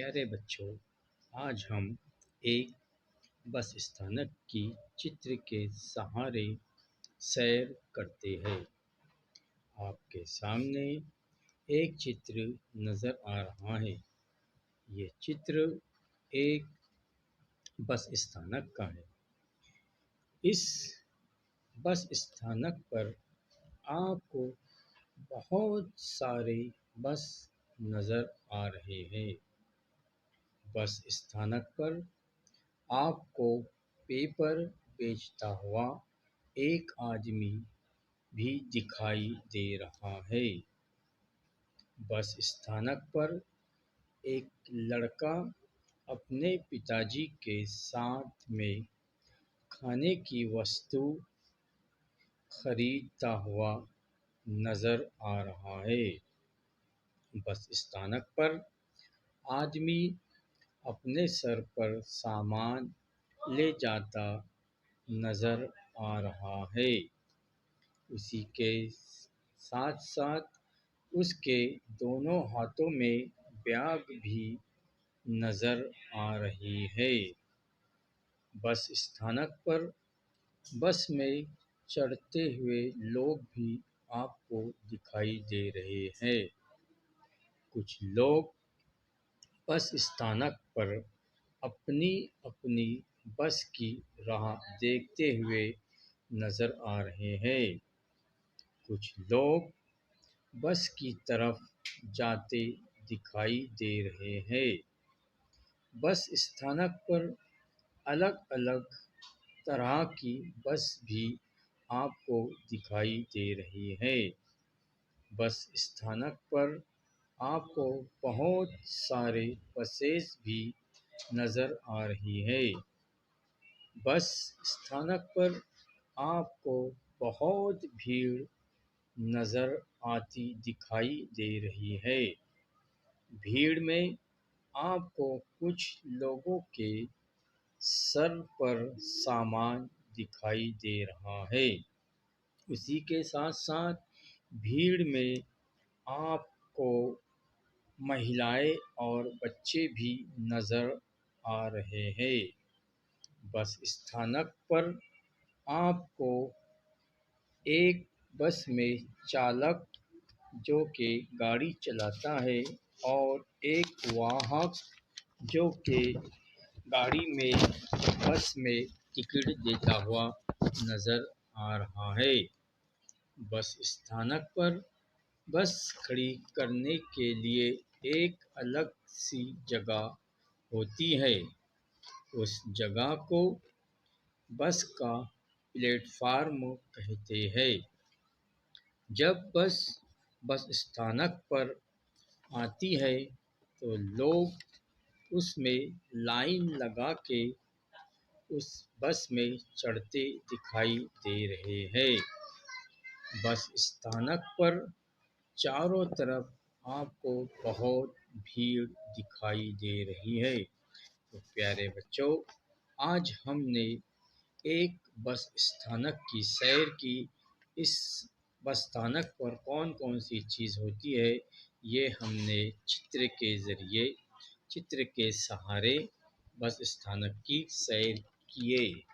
प्यारे बच्चों, आज हम एक बस स्थानक की चित्र के सहारे सैर करते हैं। आपके सामने एक चित्र नज़र आ रहा है। ये चित्र एक बस स्थानक का है। इस बस स्थानक पर आपको बहुत सारे बस नज़र आ रहे हैं। बस स्थानक पर आपको पेपर बेचता हुआ एक आदमी भी दिखाई दे रहा है। बस स्थानक पर एक लड़का अपने पिताजी के साथ में खाने की वस्तु खरीदता हुआ नज़र आ रहा है। बस स्थानक पर आदमी अपने सर पर सामान ले जाता नज़र आ रहा है। उसी के साथ साथ उसके दोनों हाथों में बैग भी नज़र आ रही है। बस स्थानक पर बस में चढ़ते हुए लोग भी आपको दिखाई दे रहे हैं। कुछ लोग बस स्थानक पर अपनी अपनी बस की राह देखते हुए नज़र आ रहे हैं। कुछ लोग बस की तरफ जाते दिखाई दे रहे हैं। बस स्थानक पर अलग-अलग तरह की बस भी आपको दिखाई दे रही है। बस स्थानक पर आपको बहुत सारे बसेस भी नज़र आ रही है। बस स्थानक पर आपको बहुत भीड़ नज़र आती दिखाई दे रही है। भीड़ में आपको कुछ लोगों के सर पर सामान दिखाई दे रहा है। उसी के साथ साथ भीड़ में आपको महिलाएं और बच्चे भी नज़र आ रहे हैं। बस स्थानक पर आपको एक बस में चालक जो कि गाड़ी चलाता है और एक वाहक जो कि गाड़ी में बस में टिकट देता हुआ नज़र आ रहा है। बस स्थानक पर बस खड़ी करने के लिए एक अलग सी जगह होती है। उस जगह को बस का प्लेटफार्म कहते हैं। जब बस स्थानक पर आती है तो लोग उसमें लाइन लगा के उस बस में चढ़ते दिखाई दे रहे हैं। बस स्थानक पर चारों तरफ आपको बहुत भीड़ दिखाई दे रही है। तो प्यारे बच्चों, आज हमने एक बस स्थानक की सैर की। इस बस स्थानक पर कौन कौन सी चीज़ होती है, ये हमने चित्र के सहारे बस स्थानक की सैर किए।